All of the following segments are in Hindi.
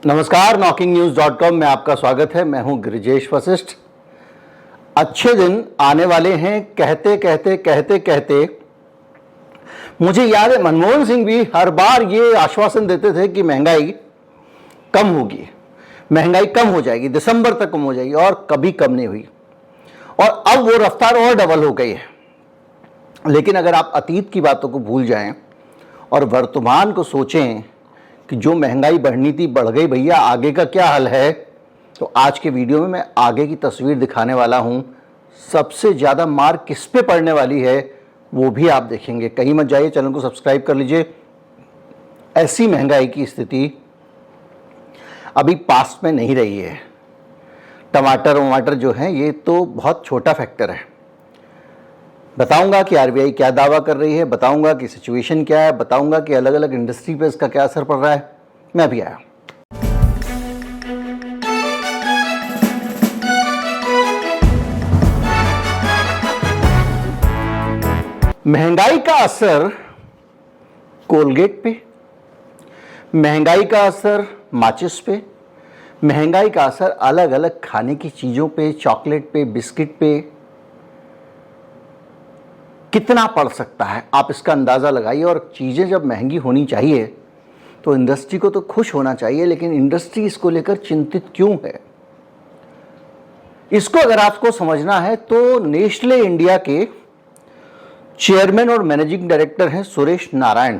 नमस्कार, knocking-news.com में आपका स्वागत है। मैं हूं गिरिजेश वशिष्ठ। अच्छे दिन आने वाले हैं कहते कहते कहते कहते मुझे याद है मनमोहन सिंह भी हर बार ये आश्वासन देते थे कि महंगाई कम होगी, महंगाई कम हो जाएगी, दिसंबर तक कम हो जाएगी, और कभी कम नहीं हुई। और अब वो रफ्तार और डबल हो गई है। लेकिन अगर आप अतीत की बातों को भूल जाएं और वर्तमान को सोचें कि जो महंगाई बढ़नी थी बढ़ गई भैया, आगे का क्या हल है, तो आज के वीडियो में मैं आगे की तस्वीर दिखाने वाला हूं। सबसे ज़्यादा मार किस पे पड़ने वाली है वो भी आप देखेंगे। कहीं मत जाइए, चैनल को सब्सक्राइब कर लीजिए। ऐसी महंगाई की स्थिति अभी पास्ट में नहीं रही है। टमाटर वमाटर जो हैं ये तो बहुत छोटा फैक्टर है। बताऊंगा कि आरबीआई क्या दावा कर रही है, बताऊंगा कि सिचुएशन क्या है, बताऊंगा कि अलग अलग इंडस्ट्री पे इसका क्या असर पड़ रहा है। मैं अभी आया। महंगाई का असर कोलगेट पे, महंगाई का असर माचिस पे, महंगाई का असर अलग अलग खाने की चीज़ों पे, चॉकलेट पे, बिस्किट पे कितना पड़ सकता है, आप इसका अंदाज़ा लगाइए। और चीज़ें जब महंगी होनी चाहिए तो इंडस्ट्री को तो खुश होना चाहिए, लेकिन इंडस्ट्री इसको लेकर चिंतित क्यों है, इसको अगर आपको समझना है तो नेस्ले इंडिया के चेयरमैन और मैनेजिंग डायरेक्टर हैं सुरेश नारायण।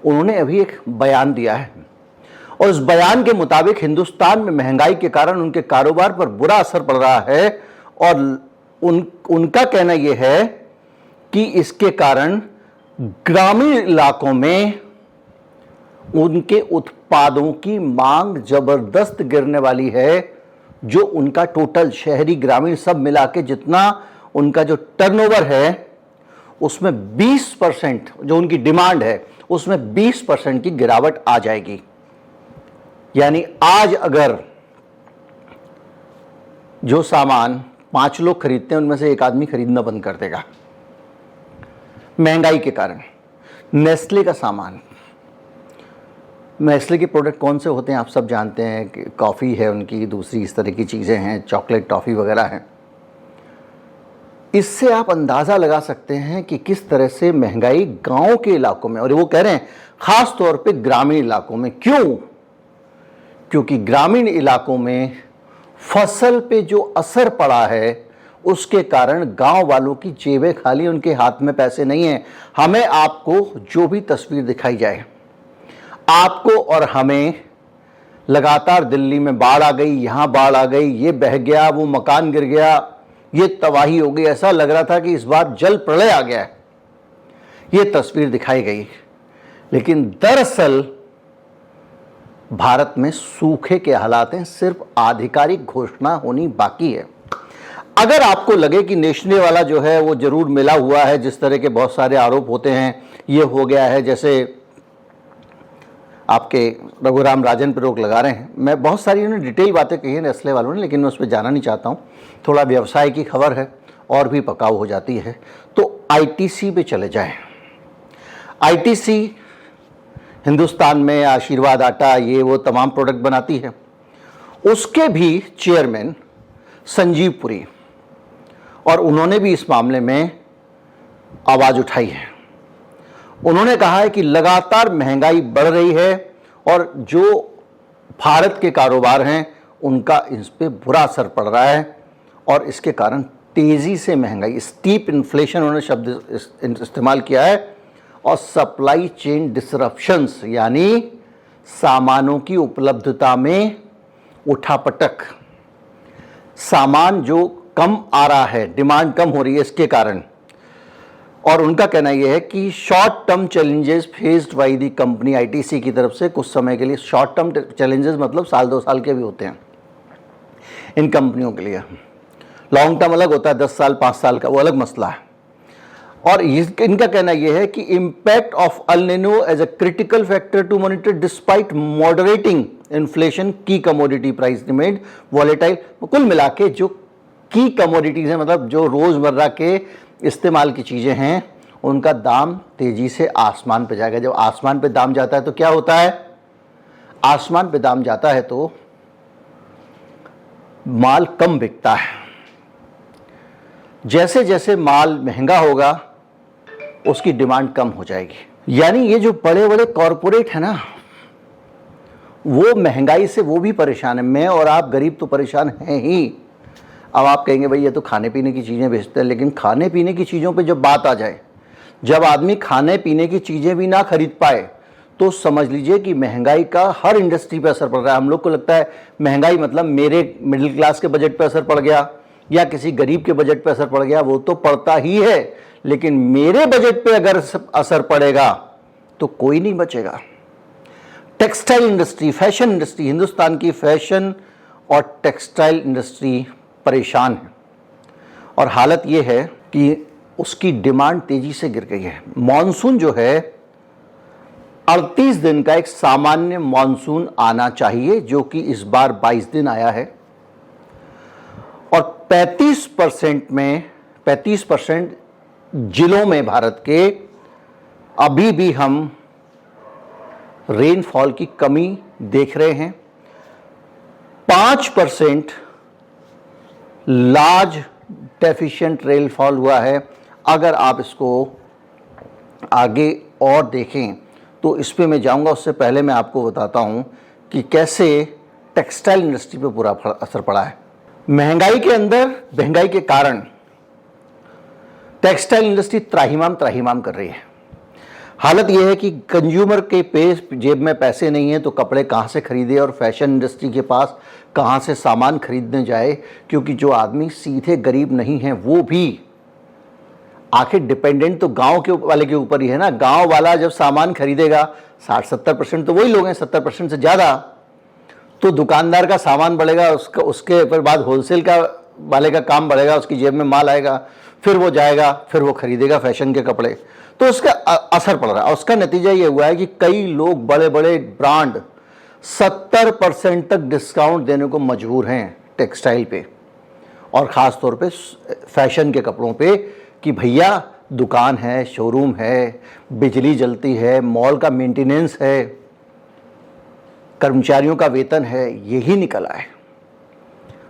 उन्होंने अभी एक बयान दिया है और उस बयान के मुताबिक हिंदुस्तान में महंगाई के कारण उनके कारोबार पर बुरा असर पड़ रहा है। और उनका कहना यह है कि इसके कारण ग्रामीण इलाकों में उनके उत्पादों की मांग जबरदस्त गिरने वाली है। जो उनका टोटल शहरी ग्रामीण सब मिला के जितना उनका जो टर्नओवर है उसमें 20% जो उनकी डिमांड है उसमें 20% की गिरावट आ जाएगी। यानी आज अगर जो सामान 5 लोग खरीदते हैं उनमें से एक आदमी खरीदना बंद कर देगा महंगाई के कारण। नेस्ले का सामान, नेस्ले के प्रोडक्ट कौन से होते हैं आप सब जानते हैं कि कॉफ़ी है उनकी, दूसरी इस तरह की चीज़ें हैं, चॉकलेट टॉफ़ी वगैरह हैं। इससे आप अंदाज़ा लगा सकते हैं कि किस तरह से महंगाई गांव के इलाकों में, और वो कह रहे हैं ख़ास तौर पे ग्रामीण इलाकों में। क्यों? क्योंकि ग्रामीण इलाकों में फसल पे जो असर पड़ा है उसके कारण गांव वालों की जेबें खाली, उनके हाथ में पैसे नहीं हैं। हमें आपको जो भी तस्वीर दिखाई जाए, आपको और हमें लगातार दिल्ली में बाढ़ आ गई, यहाँ बाढ़ आ गई, ये बह गया, वो मकान गिर गया, ये तबाही हो गई, ऐसा लग रहा था कि इस बार जल प्रलय आ गया है, ये तस्वीर दिखाई गई। लेकिन दरअसल भारत में सूखे के हालात हैं, सिर्फ आधिकारिक घोषणा होनी बाकी है। अगर आपको लगे कि नेस्ले वाला जो है वो जरूर मिला हुआ है, जिस तरह के बहुत सारे आरोप होते हैं, ये हो गया है, जैसे आपके रघुराम राजन पर रोक लगा रहे हैं। मैं बहुत सारी उन्होंने डिटेल बातें कही है नेस्ले वालों ने, लेकिन मैं उस पर जाना नहीं चाहता हूँ। थोड़ा व्यवसाय की खबर है और भी पकाऊ हो जाती है। तो आईटीसी पे चले जाएं। आईटीसी हिंदुस्तान में आशीर्वाद आटा ये वो तमाम प्रोडक्ट बनाती है। उसके भी चेयरमैन संजीव पुरी, और उन्होंने भी इस मामले में आवाज़ उठाई है। उन्होंने कहा है कि लगातार महंगाई बढ़ रही है और जो भारत के कारोबार हैं उनका इस पे बुरा असर पड़ रहा है, और इसके कारण तेज़ी से महंगाई, स्टीप इन्फ्लेशन उन्होंने शब्द इस्तेमाल किया है, और सप्लाई चेन डिसरप्शंस यानी सामानों की उपलब्धता में उठापटक, सामान जो कम आ रहा है, डिमांड कम हो रही है इसके कारण। और उनका कहना यह है कि short term challenges faced by the company ITC की तरफ से कुछ समय के लिए। शॉर्ट टर्म चैलेंजेस मतलब साल 2 साल के भी होते हैं इन कंपनियों के लिए। लॉन्ग टर्म अलग होता है, 10 साल 5 साल का, वो अलग मसला है। और इनका कहना यह है कि impact of El Nino as a critical factor to monitor despite moderating inflation की कमोडिटी प्राइस रिमेन्ड वॉलेटाइल। कुल मिला के जो की कमोडिटीज हैं, मतलब जो रोज़मर्रा के इस्तेमाल की चीज़ें हैं, उनका दाम तेज़ी से आसमान पे जाएगा। जब आसमान पे दाम जाता है तो क्या होता है, आसमान पे दाम जाता है तो माल कम बिकता है। जैसे जैसे माल महंगा होगा उसकी डिमांड कम हो जाएगी। यानी ये जो बड़े बड़े कॉरपोरेट है ना, वो महंगाई से वो भी परेशान है। मैं और आप गरीब तो परेशान हैं ही। अब आप कहेंगे भाई ये तो खाने पीने की चीज़ें बेचते हैं, लेकिन खाने पीने की चीज़ों पे जब बात आ जाए, जब आदमी खाने पीने की चीज़ें भी ना खरीद पाए, तो समझ लीजिए कि महंगाई का हर इंडस्ट्री पे असर पड़ रहा है। हम लोग को लगता है महंगाई मतलब मेरे मिडिल क्लास के बजट पे असर पड़ गया या किसी गरीब के बजट पे असर पड़ गया, वो तो पड़ता ही है, लेकिन मेरे बजट पे अगर असर पड़ेगा तो कोई नहीं बचेगा। Textile industry, fashion industry, Hindustan की फैशन और टेक्सटाइल इंडस्ट्री परेशान है और हालत ये है कि उसकी डिमांड तेजी से गिर गई है। मॉनसून जो है 38 दिन का एक सामान्य मॉनसून आना चाहिए, जो कि इस बार 22 दिन आया है और 35% जिलों में भारत के अभी भी हम रेनफॉल की कमी देख रहे हैं। 5% लार्ज डेफिशिएंट रेनफॉल हुआ है। अगर आप इसको आगे और देखें तो इस पे मैं जाऊंगा, उससे पहले मैं आपको बताता हूं कि कैसे टेक्सटाइल इंडस्ट्री पे पूरा असर पड़ा है। महंगाई के कारण टेक्सटाइल इंडस्ट्री त्राहिमाम कर रही है। हालत यह है कि कंज्यूमर के जेब में पैसे नहीं है तो कपड़े कहाँ से खरीदे और फैशन इंडस्ट्री के पास कहाँ से सामान खरीदने जाए, क्योंकि जो आदमी सीधे गरीब नहीं है वो भी आखिर डिपेंडेंट तो गांव के वाले के ऊपर ही है ना। गांव वाला जब सामान खरीदेगा 60-70% तो वही लोग हैं, 70% से ज़्यादा, तो दुकानदार का सामान बढ़ेगा, उसके ऊपर बाद होलसेल का वाले का काम बढ़ेगा, उसकी जेब में माल आएगा, फिर वो जाएगा, फिर वो खरीदेगा फैशन के कपड़े, तो उसका असर पड़ रहा है। और उसका नतीजा ये हुआ है कि कई लोग, बड़े बड़े ब्रांड 70% तक डिस्काउंट देने को मजबूर हैं टेक्सटाइल पे और ख़ास तौर पे फैशन के कपड़ों पे, कि भैया दुकान है, शोरूम है, बिजली जलती है, मॉल का मेंटेनेंस है, कर्मचारियों का वेतन है, यही निकल आए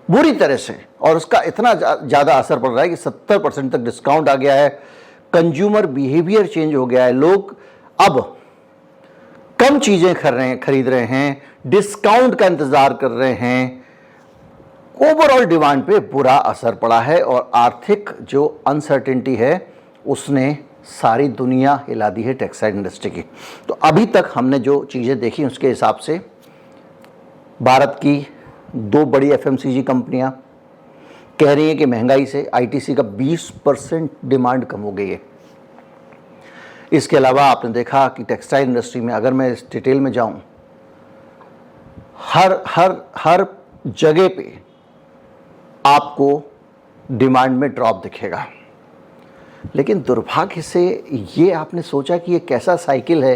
बुरी तरह से। और उसका इतना ज़्यादा असर पड़ रहा है कि 70% तक डिस्काउंट आ गया है। कंज्यूमर बिहेवियर चेंज हो गया है। लोग अब कम चीज़ें खरीद रहे हैं, डिस्काउंट का इंतज़ार कर रहे हैं। ओवरऑल डिमांड पे बुरा असर पड़ा है और आर्थिक जो अनसर्टेनिटी है उसने सारी दुनिया हिला दी है टेक्सटाइल इंडस्ट्री की। तो अभी तक हमने जो चीज़ें देखी उसके हिसाब से भारत की 2 बड़ी एफएमसीजी कंपनियां कह रही हैं कि महंगाई से आईटीसी का 20% डिमांड कम हो गई है। इसके अलावा आपने देखा कि टेक्सटाइल इंडस्ट्री में, अगर मैं इस डिटेल में जाऊं, हर जगह पे आपको डिमांड में ड्रॉप दिखेगा। लेकिन दुर्भाग्य से ये आपने सोचा कि ये कैसा साइकिल है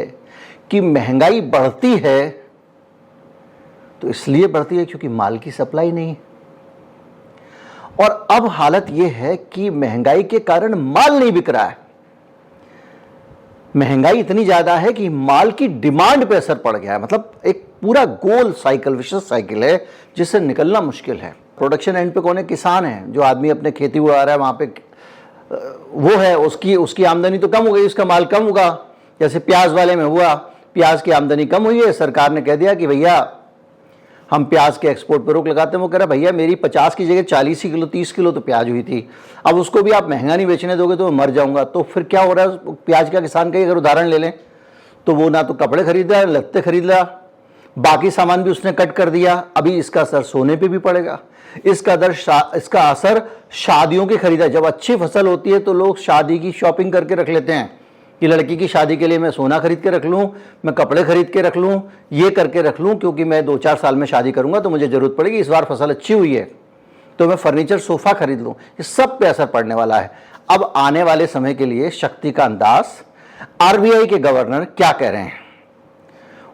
कि महंगाई बढ़ती है तो इसलिए बढ़ती है क्योंकि माल की सप्लाई नहीं है, और अब हालत ये है कि महंगाई के कारण माल नहीं बिक रहा है। महंगाई इतनी ज्यादा है कि माल की डिमांड पे असर पड़ गया है। मतलब एक पूरा गोल साइकिल, विशेष साइकिल है जिससे निकलना मुश्किल है। प्रोडक्शन एंड पे कौन है? किसान है, जो आदमी अपने खेती उगा रहा है, वहां पे वो है, उसकी आमदनी तो कम हो गई, उसका माल कम होगा। जैसे प्याज वाले में हुआ, प्याज की आमदनी कम हुई है, सरकार ने कह दिया कि भैया हम प्याज के एक्सपोर्ट पर रोक लगाते हैं। वो कह रहा भैया मेरी 50 की जगह 40 ही किलो 30 किलो तो प्याज हुई थी, अब उसको भी आप महंगा नहीं बेचने दोगे तो मैं मर जाऊंगा। तो फिर क्या हो रहा है प्याज का? किसान का अगर उदाहरण ले लें तो वो ना तो कपड़े खरीद रहा है, लत्ते खरीद रहा, बाकी सामान भी उसने कट कर दिया। अभी इसका असर सोने पे भी पड़ेगा, इसका असर शादियों की खरीदारी। जब अच्छी फसल होती है तो लोग शादी की शॉपिंग करके रख लेते हैं कि लड़की की शादी के लिए मैं सोना खरीद के रख लूँ, मैं कपड़े खरीद के रख लूँ, ये करके रख लूँ, क्योंकि मैं 2-4 साल में शादी करूँगा तो मुझे ज़रूरत पड़ेगी। इस बार फसल अच्छी हुई है तो मैं फर्नीचर, सोफ़ा खरीद लूँ। ये सब पे असर पड़ने वाला है। अब आने वाले समय के लिए शक्ति का अंदाज, आरबीआई के गवर्नर क्या कह रहे हैं?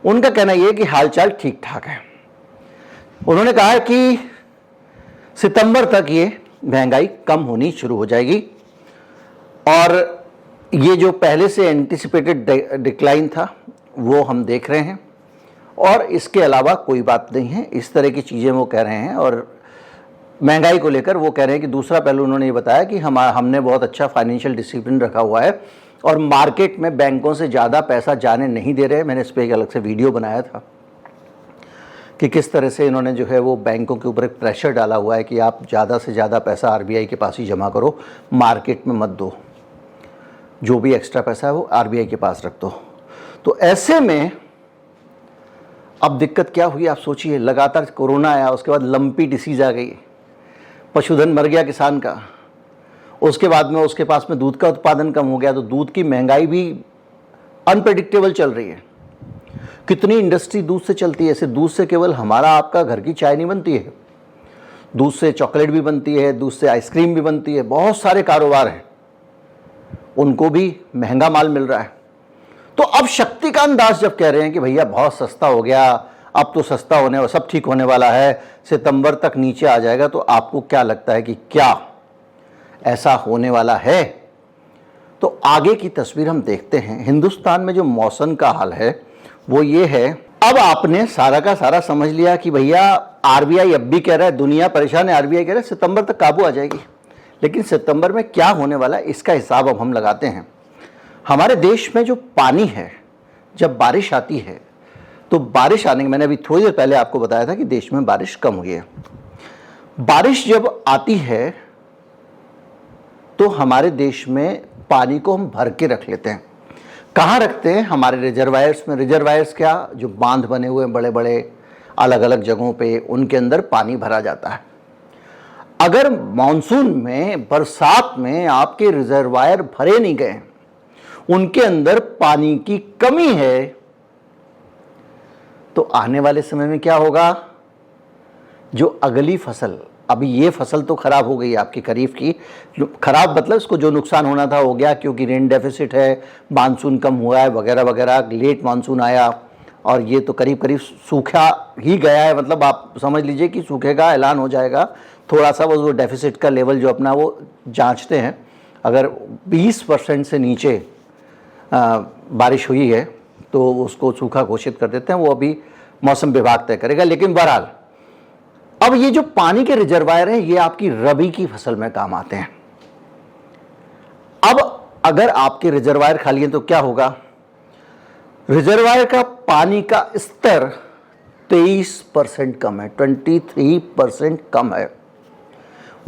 उनका कहना यह है कि हालचाल ठीक ठाक है। उन्होंने कहा है कि सितंबर तक ये महंगाई कम होनी शुरू हो जाएगी और ये जो पहले से एंटिसिपेटेड डिक्लाइन था वो हम देख रहे हैं और इसके अलावा कोई बात नहीं है। इस तरह की चीज़ें वो कह रहे हैं। और महंगाई को लेकर वो कह रहे हैं कि दूसरा पहलू उन्होंने ये बताया कि हमने बहुत अच्छा फाइनेंशियल डिसिप्लिन रखा हुआ है और मार्केट में बैंकों से ज़्यादा पैसा जाने नहीं दे रहे। मैंने इस पर एक अलग से वीडियो बनाया था कि किस तरह से इन्होंने जो है वो बैंकों के ऊपर एक प्रेशर डाला हुआ है कि आप ज़्यादा से ज़्यादा पैसा आरबीआई के पास ही जमा करो, मार्केट में मत दो, जो भी एक्स्ट्रा पैसा है वो आरबीआई के पास रख दो। तो ऐसे में अब दिक्कत क्या हुई आप सोचिए। लगातार कोरोना आया, उसके बाद लंपी डिसीज़ आ गई, पशुधन मर गया किसान का, उसके बाद में उसके पास में दूध का उत्पादन कम हो गया, तो दूध की महंगाई भी अनप्रेडिक्टेबल चल रही है। कितनी इंडस्ट्री दूध से चलती है। सिर्फ दूध से केवल हमारा आपका घर की चाय नहीं बनती है, दूध से चॉकलेट भी बनती है, दूध से आइसक्रीम भी बनती है, बहुत सारे कारोबार हैं, उनको भी महंगा माल मिल रहा है। तो अब शक्तिकांत दास जब कह रहे हैं कि भैया बहुत सस्ता हो गया, अब तो सस्ता होने, सब ठीक होने वाला है, सितंबर तक नीचे आ जाएगा, तो आपको क्या लगता है कि क्या ऐसा होने वाला है? तो आगे की तस्वीर हम देखते हैं। हिंदुस्तान में जो मौसम का हाल है वो ये है। अब आपने सारा का सारा समझ लिया कि भैया आरबीआई अब भी कह रहा है, दुनिया परेशान है, आरबीआई कह रहा है सितंबर तक काबू आ जाएगी। लेकिन सितंबर में क्या होने वाला है इसका हिसाब अब हम लगाते हैं। हमारे देश में जो पानी है, जब बारिश आती है तो बारिश आने के, मैंने अभी थोड़ी देर पहले आपको बताया था कि देश में बारिश कम हुई है। बारिश जब आती है तो हमारे देश में पानी को हम भर के रख लेते हैं। कहाँ रखते हैं? हमारे रिजर्वायर्स में। रिजर्वायर्स क्या, जो बांध बने हुए बड़े बड़े अलग अलग जगहों पे, उनके अंदर पानी भरा जाता है। अगर मानसून में, बरसात में आपके रिजर्वायर भरे नहीं गए, उनके अंदर पानी की कमी है, तो आने वाले समय में क्या होगा? जो अगली फसल, अभी ये फसल तो खराब हो गई आपकी खरीफ की, खराब मतलब इसको जो नुकसान होना था हो गया, क्योंकि रेन डेफिसिट है, मानसून कम हुआ है वगैरह वगैरह, लेट मानसून आया और ये तो करीब करीब सूखा ही गया है। मतलब आप समझ लीजिए कि सूखे का ऐलान हो जाएगा। थोड़ा सा वो डेफिसिट का लेवल जो अपना वो जांचते हैं, अगर 20% से नीचे बारिश हुई है तो उसको सूखा घोषित कर देते हैं। वो अभी मौसम विभाग तय करेगा। लेकिन बहरहाल अब ये जो पानी के रिजर्वायर हैं, ये आपकी रबी की फसल में काम आते हैं। अब अगर आपके रिजर्वायर खाली हैं तो क्या होगा? रिजर्वायर का पानी का स्तर 23% कम है, 23% कम है।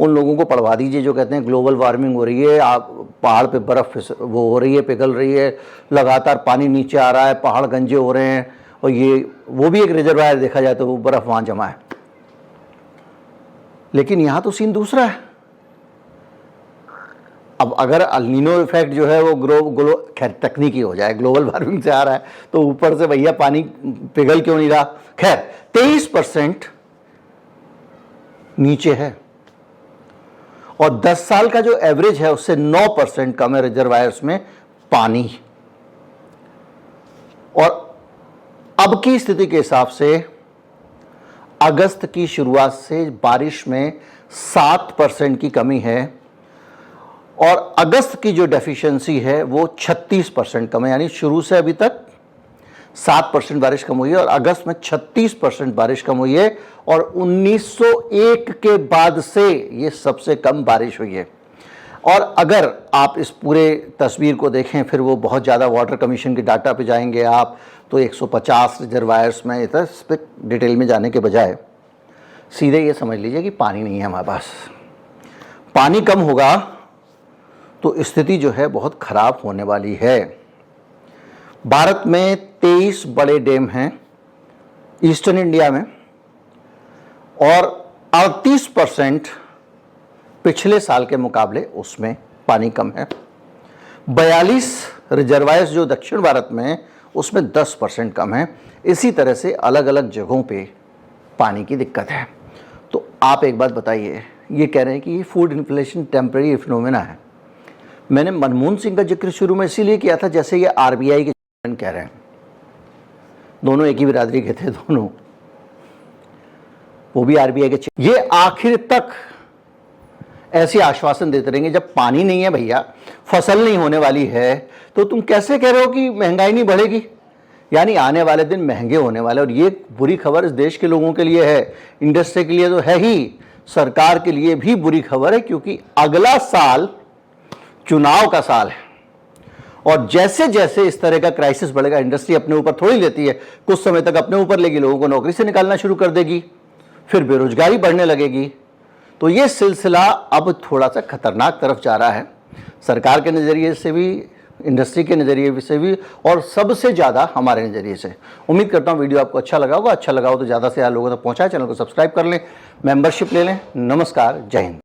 उन लोगों को पढ़वा दीजिए जो कहते हैं ग्लोबल वार्मिंग हो रही है, आप पहाड़ पे बर्फ वो हो रही है, पिघल रही है, लगातार पानी नीचे आ रहा है, पहाड़ गंजे हो रहे हैं, और ये वो भी एक रिजर्वायर देखा जाए तो वो बर्फ वहाँ जमा है। लेकिन यहाँ तो सीन दूसरा है। अब अगर अल नीनो इफेक्ट जो है वो खैर तकनीकी हो जाए, ग्लोबल वार्मिंग से आ रहा है, तो ऊपर से भैया पानी पिघल क्यों नहीं रहा? खैर 23% नीचे है, और 10 साल का जो एवरेज है उससे 9% कम है रिजर्वायर्स में पानी। और अब की स्थिति के हिसाब से अगस्त की शुरुआत से बारिश में 7% की कमी है, और अगस्त की जो डेफिशिएंसी है वो 36% कम है। यानी शुरू से अभी तक 7% बारिश कम हुई है और अगस्त में 36% बारिश कम हुई है, और 1901 के बाद से ये सबसे कम बारिश हुई है। और अगर आप इस पूरे तस्वीर को देखें, फिर वो बहुत ज़्यादा वाटर कमीशन के डाटा पे जाएंगे आप, तो 150 रिजर्वायर्स में, इस पर डिटेल में जाने के बजाय सीधे ये समझ लीजिए कि पानी नहीं है हमारे पास। पानी कम होगा तो स्थिति जो है बहुत ख़राब होने वाली है। भारत में 23 बड़े डैम हैं ईस्टर्न इंडिया में, और 38% पिछले साल के मुकाबले उसमें पानी कम है। 42 रिजर्वायर्स जो दक्षिण भारत में हैं उसमें 10% कम है। इसी तरह से अलग अलग जगहों पे पानी की दिक्कत है। तो आप एक बात बताइए, ये कह रहे हैं कि ये फूड इन्फ्लेशन टेम्परेरी फिनोमेना है। मैंने मनमोहन सिंह का जिक्र शुरू में इसीलिए किया था जैसे ये आरबीआई के चेयरमैन कह रहे हैं, दोनों एक ही बिरादरी के थे दोनों, वो भी आरबीआई के ये आखिर तक ऐसे आश्वासन देते रहेंगे। जब पानी नहीं है भैया, फसल नहीं होने वाली है, तो तुम कैसे कह रहे हो कि महंगाई नहीं बढ़ेगी? यानी आने वाले दिन महंगे होने वाले। और ये बुरी खबर इस देश के लोगों के लिए है, इंडस्ट्री के लिए तो है ही, सरकार के लिए भी बुरी खबर है, क्योंकि अगला साल चुनाव का साल है। और जैसे जैसे इस तरह का क्राइसिस बढ़ेगा, इंडस्ट्री अपने ऊपर थोड़ी लेती है, कुछ समय तक अपने ऊपर लेगी, लोगों को नौकरी से निकालना शुरू कर देगी, फिर बेरोजगारी बढ़ने लगेगी। तो ये सिलसिला अब थोड़ा सा खतरनाक तरफ जा रहा है, सरकार के नज़रिए से भी, इंडस्ट्री के नज़रिए से भी, और सबसे ज़्यादा हमारे नज़रिए से। उम्मीद करता हूँ वीडियो आपको अच्छा लगा होगा। अच्छा लगा हो तो ज़्यादा से ज़्यादा लोगों तक पहुँचाएं, चैनल को सब्सक्राइब कर लें, मेंबरशिप ले लें। नमस्कार, जय हिंद।